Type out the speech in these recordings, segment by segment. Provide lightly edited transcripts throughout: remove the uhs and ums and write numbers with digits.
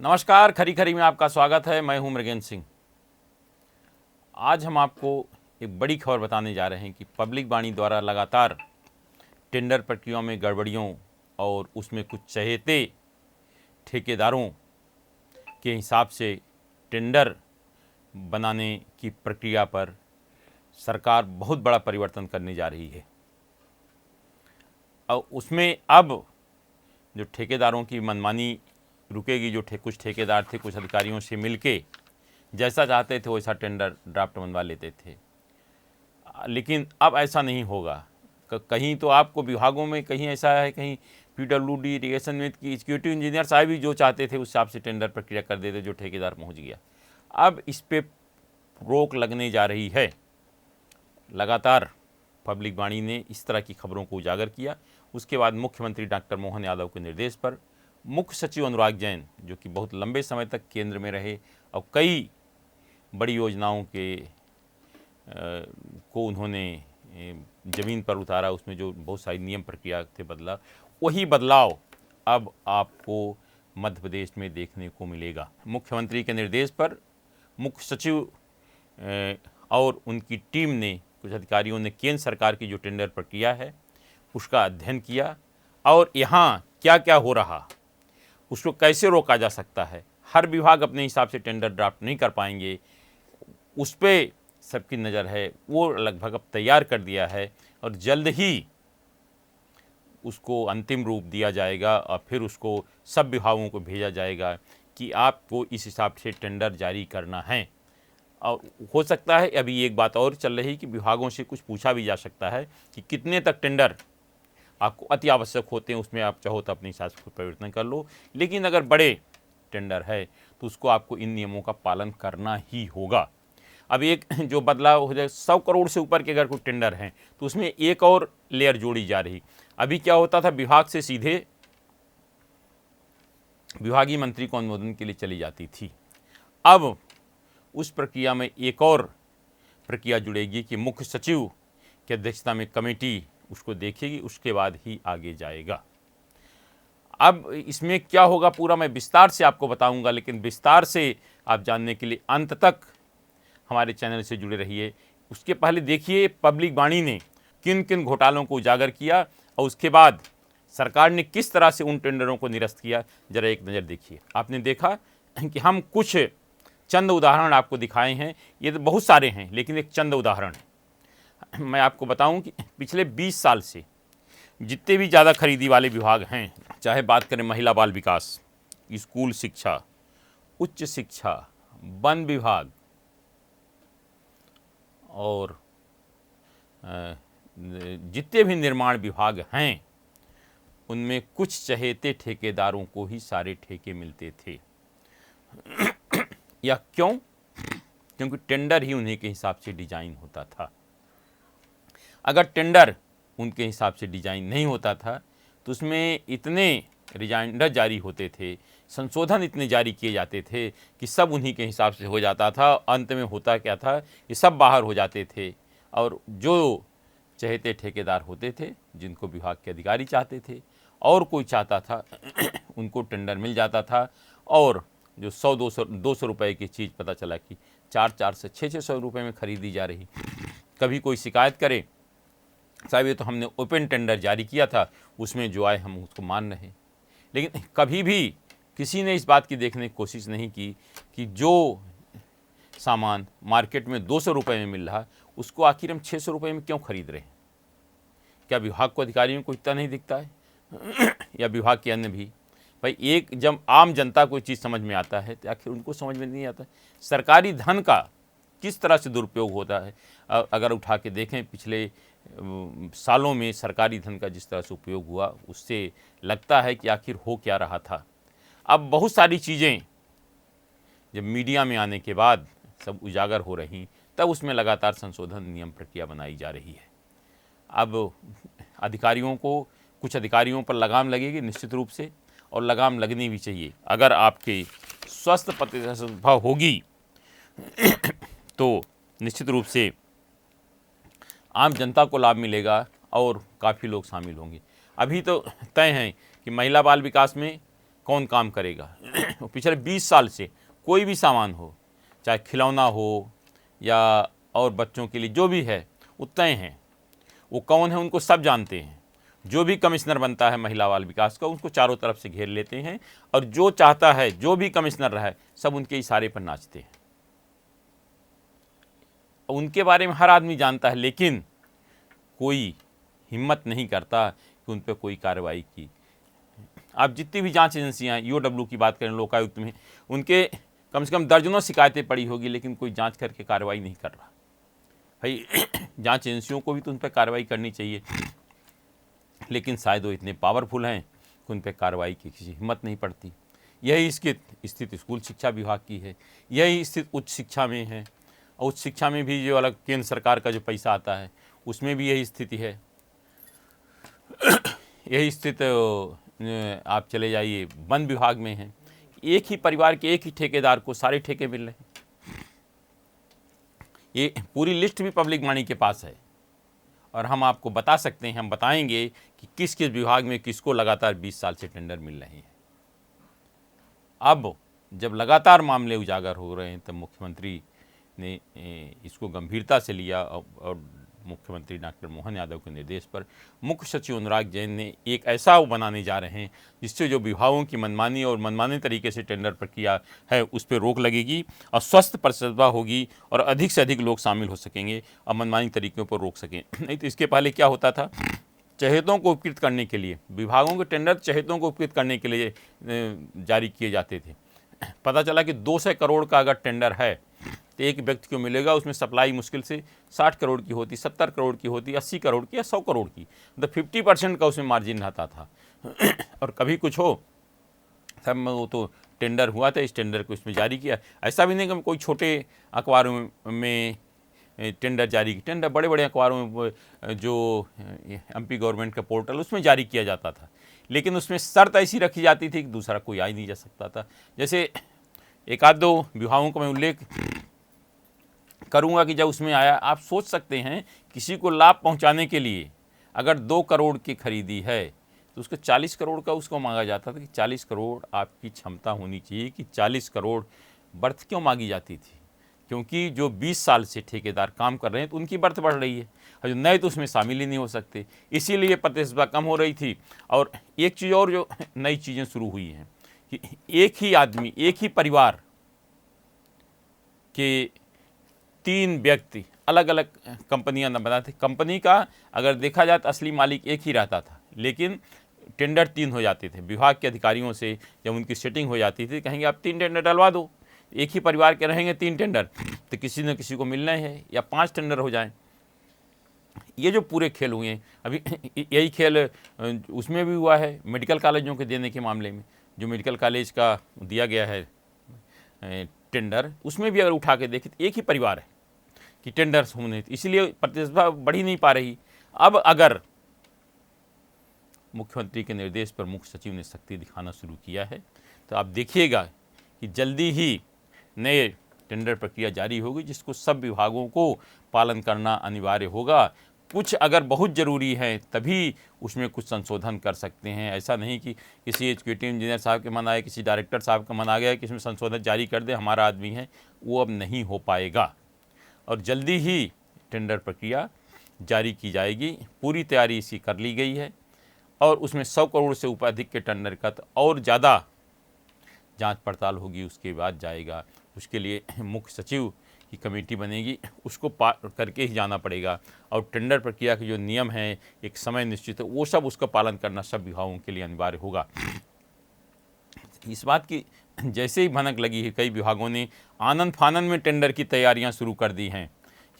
नमस्कार, खरी खरी में आपका स्वागत है। मैं हूं मृगेंद्र सिंह। आज हम आपको एक बड़ी खबर बताने जा रहे हैं कि पब्लिक वाणी द्वारा लगातार टेंडर प्रक्रियाओं में गड़बड़ियों और उसमें कुछ चहेते ठेकेदारों के हिसाब से टेंडर बनाने की प्रक्रिया पर सरकार बहुत बड़ा परिवर्तन करने जा रही है। और उसमें अब जो ठेकेदारों की मनमानी रुकेगी। जो कुछ ठेकेदार थे, कुछ अधिकारियों से मिलके जैसा चाहते थे वैसा टेंडर ड्राफ्ट बनवा लेते थे, लेकिन अब ऐसा नहीं होगा। कहीं तो आपको विभागों में कहीं ऐसा है, कहीं पीडब्ल्यूडी इरिगेशन में की एग्जीक्यूटिव इंजीनियर साहब भी जो चाहते थे उस हिसाब से टेंडर प्रक्रिया कर देते जो ठेकेदार पहुंच गया। अब इस पर रोक लगने जा रही है। लगातार पब्लिक वाणी ने इस तरह की खबरों को उजागर किया। उसके बाद मुख्यमंत्री डॉक्टर मोहन यादव के निर्देश पर मुख्य सचिव अनुराग जैन, जो कि बहुत लंबे समय तक केंद्र में रहे और कई बड़ी योजनाओं के को उन्होंने ज़मीन पर उतारा, उसमें जो बहुत सारी नियम प्रक्रिया थे बदला, वही बदलाव अब आपको मध्य प्रदेश में देखने को मिलेगा। मुख्यमंत्री के निर्देश पर मुख्य सचिव और उनकी टीम ने, कुछ अधिकारियों ने केंद्र सरकार की जो टेंडर प्रक्रिया है उसका अध्ययन किया और यहाँ क्या क्या हो रहा, उसको कैसे रोका जा सकता है। हर विभाग अपने हिसाब से टेंडर ड्राफ्ट नहीं कर पाएंगे, उस पर सबकी नज़र है। वो लगभग अब तैयार कर दिया है और जल्द ही उसको अंतिम रूप दिया जाएगा और फिर उसको सब विभागों को भेजा जाएगा कि आपको इस हिसाब से टेंडर जारी करना है। और हो सकता है अभी एक बात और चल रही कि विभागों से कुछ पूछा भी जा सकता है कि कितने तक टेंडर आपको अति आवश्यक होते हैं, उसमें आप चाहो तो अपने हिसाब से परिवर्तन कर लो, लेकिन अगर बड़े टेंडर है तो उसको आपको इन नियमों का पालन करना ही होगा। अब एक जो बदलाव हो जाए, 100 करोड़ से ऊपर के अगर कोई टेंडर हैं तो उसमें एक और लेयर जोड़ी जा रही। अभी क्या होता था, विभाग से सीधे विभागीय मंत्री को अनुमोदन के लिए चली जाती थी। अब उस प्रक्रिया में एक और प्रक्रिया जुड़ेगी कि मुख्य सचिव की अध्यक्षता में कमेटी उसको देखेगी, उसके बाद ही आगे जाएगा। अब इसमें क्या होगा पूरा मैं विस्तार से आपको बताऊंगा, लेकिन विस्तार से आप जानने के लिए अंत तक हमारे चैनल से जुड़े रहिए। उसके पहले देखिए पब्लिक वाणी ने किन किन घोटालों को उजागर किया और उसके बाद सरकार ने किस तरह से उन टेंडरों को निरस्त किया। जरा एक नज़र देखिए। आपने देखा कि हम कुछ चंद उदाहरण आपको दिखाए हैं, ये तो बहुत सारे हैं लेकिन एक चंद उदाहरण है। मैं आपको बताऊं कि पिछले 20 साल से जितने भी ज़्यादा खरीदी वाले विभाग हैं, चाहे बात करें महिला बाल विकास, स्कूल शिक्षा, उच्च शिक्षा, वन विभाग और जितने भी निर्माण विभाग हैं, उनमें कुछ चहेते ठेकेदारों को ही सारे ठेके मिलते थे। या क्यों? क्योंकि टेंडर ही उन्हीं के हिसाब से डिजाइन होता था। अगर टेंडर उनके हिसाब से डिजाइन नहीं होता था तो उसमें इतने रिजाइंडर जारी होते थे, संशोधन इतने जारी किए जाते थे कि सब उन्हीं के हिसाब से हो जाता था। अंत में होता क्या था, ये सब बाहर हो जाते थे और जो चहेते ठेकेदार होते थे, जिनको विभाग के अधिकारी चाहते थे और कोई चाहता था उनको टेंडर मिल जाता था। और जो 100-200 रुपये की चीज़ पता चला कि 400 से 600 रुपये में खरीदी जा रही। कभी कोई शिकायत करे, साहब ये तो हमने ओपन टेंडर जारी किया था, उसमें जो आए हम उसको मान रहे हैं। लेकिन कभी भी किसी ने इस बात की देखने की कोशिश नहीं की कि जो सामान मार्केट में 200 रुपये में मिल रहा उसको आखिर हम 600 रुपये में क्यों खरीद रहे हैं। क्या विभाग को, अधिकारियों को इतना नहीं दिखता है या विभाग के अन्य भी? भाई एक जब आम जनता कोई चीज़ समझ में आता है तो आखिर उनको समझ में नहीं आता सरकारी धन का किस तरह से दुरुपयोग होता है। अगर उठा के देखें पिछले सालों में सरकारी धन का जिस तरह से उपयोग हुआ, उससे लगता है कि आखिर हो क्या रहा था। अब बहुत सारी चीज़ें जब मीडिया में आने के बाद सब उजागर हो रही, तब उसमें लगातार संशोधन नियम प्रक्रिया बनाई जा रही है। अब अधिकारियों को, कुछ अधिकारियों पर लगाम लगेगी निश्चित रूप से, और लगाम लगनी भी चाहिए। अगर आपके स्वस्थ प्रतिस्पर्धा होगी तो निश्चित रूप से आम जनता को लाभ मिलेगा और काफ़ी लोग शामिल होंगे। अभी तो तय है कि महिला बाल विकास में कौन काम करेगा। पिछले 20 साल से कोई भी सामान हो, चाहे खिलौना हो या और बच्चों के लिए जो भी है, वो तय हैं, वो कौन है उनको सब जानते हैं। जो भी कमिश्नर बनता है महिला बाल विकास का, उसको चारों तरफ से घेर लेते हैं और जो चाहता है, जो भी कमिश्नर रहा है, सब उनके इशारे पर नाचते हैं। उनके बारे में हर आदमी जानता है, लेकिन कोई हिम्मत नहीं करता कि उन पर कोई कार्रवाई की। आप जितनी भी जांच एजेंसियां, ईओडब्ल्यू की बात करें, लोकायुक्त में, उनके कम से कम दर्जनों शिकायतें पड़ी होगी, लेकिन कोई जांच करके कार्रवाई नहीं कर रहा। भाई जांच एजेंसियों को भी तो उन पर कार्रवाई करनी चाहिए, लेकिन शायद वो इतने पावरफुल हैं कि उन पर कार्रवाई की किसी हिम्मत नहीं पड़ती। यही इसकी स्थिति स्कूल शिक्षा विभाग की है, यही स्थिति उच्च शिक्षा में है। और उच्च शिक्षा में भी जो अलग केंद्र सरकार का जो पैसा आता है, उसमें भी यही स्थिति है। यही स्थिति आप चले जाइए वन विभाग में है। एक ही परिवार के एक ही ठेकेदार को सारे ठेके मिल रहे हैं। ये पूरी लिस्ट भी पब्लिक वाणी के पास है और हम आपको बता सकते हैं, हम बताएंगे कि किस किस विभाग में किसको लगातार 20 साल से टेंडर मिल रहे हैं। अब जब लगातार मामले उजागर हो रहे हैं, तब मुख्यमंत्री ने इसको गंभीरता से लिया और मुख्यमंत्री डॉक्टर मोहन यादव के निर्देश पर मुख्य सचिव अनुराग जैन ने एक ऐसा बनाने जा रहे हैं जिससे जो विभागों की मनमानी और मनमाने तरीके से टेंडर प्रक्रिया है उस पर रोक लगेगी और स्वस्थ प्रतिस्पर्धा होगी और अधिक से अधिक लोग शामिल हो सकेंगे और मनमानी तरीकों पर रोक सकें। नहीं तो इसके पहले क्या होता था, चहेतों को उपकृत करने के लिए विभागों के टेंडर चहेतों को उपकृत करने के लिए जारी किए जाते थे। पता चला कि 200 करोड़ का अगर टेंडर है तो एक व्यक्ति को मिलेगा, उसमें सप्लाई मुश्किल से 60 करोड़ की होती, 70 करोड़ की होती, 80 करोड़ की या 100 करोड़ की, मतलब 50% का उसमें मार्जिन रहता था। और कभी कुछ हो सब में वो तो टेंडर हुआ था, इस टेंडर को इसमें जारी किया। ऐसा भी नहीं कि कोई छोटे अखबारों में टेंडर जारी, टेंडर बड़े बड़े अखबारों में जो एमपी गवर्नमेंट का पोर्टल उसमें जारी किया जाता था, लेकिन उसमें शर्त ऐसी रखी जाती थी कि दूसरा कोई आ ही नहीं जा सकता था। जैसे एक आध दो विभागों को मैं उल्लेख करूंगा कि जब उसमें आया, आप सोच सकते हैं किसी को लाभ पहुंचाने के लिए अगर 2 करोड़ की खरीदी है तो उसको 40 करोड़ का उसको मांगा जाता था कि 40 करोड़ आपकी क्षमता होनी चाहिए कि 40 करोड़ बर्थ क्यों मांगी जाती थी, क्योंकि जो 20 साल से ठेकेदार काम कर रहे हैं तो उनकी बर्थ बढ़ रही है और जो नए तो उसमें शामिल ही नहीं हो सकते, इसीलिए प्रतिस्पर्धा कम हो रही थी। और एक चीज़ और जो नई चीज़ें शुरू हुई हैं कि एक ही आदमी, एक ही परिवार के 3 व्यक्ति अलग अलग कंपनियां न बनाते। कंपनी का अगर देखा जाए तो असली मालिक एक ही रहता था, लेकिन टेंडर 3 हो जाते थे। विभाग के अधिकारियों से जब उनकी सेटिंग हो जाती थी, कहेंगे आप 3 टेंडर डलवा दो, एक ही परिवार के रहेंगे 3 टेंडर, तो किसी न किसी को मिलना है, या 5 टेंडर हो जाएं। ये जो पूरे खेल हुए हैं, अभी यही खेल उसमें भी हुआ है मेडिकल कॉलेजों के देने के मामले में। जो मेडिकल कॉलेज का दिया गया है टेंडर, उसमें भी अगर उठा के देखें तो एक ही परिवार है कि टेंडर्स होने, इसलिए प्रतिस्पर्धा बढ़ ही नहीं पा रही। अब अगर मुख्यमंत्री के निर्देश पर मुख्य सचिव ने सख्ती दिखाना शुरू किया है तो आप देखिएगा कि जल्दी ही नए टेंडर प्रक्रिया जारी होगी, जिसको सब विभागों को पालन करना अनिवार्य होगा। कुछ अगर बहुत ज़रूरी है तभी उसमें कुछ संशोधन कर सकते हैं। ऐसा नहीं कि किसी एग्जीक्यूटिव इंजीनियर साहब के मन आए, किसी डायरेक्टर साहब का मन आ गया कि इसमें संशोधन जारी कर दे, हमारा आदमी है, वो अब नहीं हो पाएगा। और जल्दी ही टेंडर प्रक्रिया जारी की जाएगी। पूरी तैयारी इसकी कर ली गई है और उसमें 100 करोड़ से ऊपर अधिक के टेंडर का तो और ज़्यादा जांच पड़ताल होगी, उसके बाद जाएगा। उसके लिए मुख्य सचिव की कमेटी बनेगी, उसको करके ही जाना पड़ेगा। और टेंडर प्रक्रिया के जो नियम हैं, एक समय निश्चित है, वो सब उसका पालन करना सब विभागों के लिए अनिवार्य होगा। इस बात की जैसे ही भनक लगी है, कई विभागों ने आनन फानन में टेंडर की तैयारियां शुरू कर दी हैं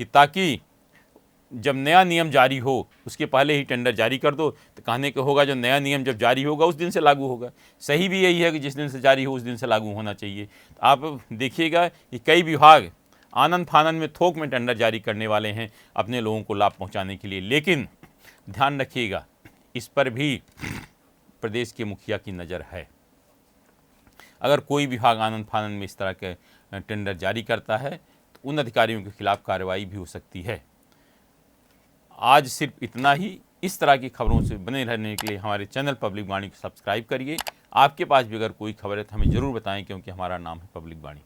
कि ताकि जब नया नियम जारी हो उसके पहले ही टेंडर जारी कर दो, तो कहने के होगा जो नया नियम जब जारी होगा उस दिन से लागू होगा। सही भी यही है कि जिस दिन से जारी हो उस दिन से लागू होना चाहिए। तो आप देखिएगा कि कई विभाग आनन फानन में थोक में टेंडर जारी करने वाले हैं अपने लोगों को लाभ पहुंचाने के लिए। लेकिन ध्यान रखिएगा, इस पर भी प्रदेश के मुखिया की नज़र है। अगर कोई विभाग आनन फानन में इस तरह के टेंडर जारी करता है तो उन अधिकारियों के खिलाफ कार्रवाई भी हो सकती है। आज सिर्फ इतना ही। इस तरह की खबरों से बने रहने के लिए हमारे चैनल पब्लिक वाणी को सब्सक्राइब करिए आपके पास भी अगर कोई खबर है तो हमें ज़रूर बताएं, क्योंकि हमारा नाम है पब्लिक वाणी।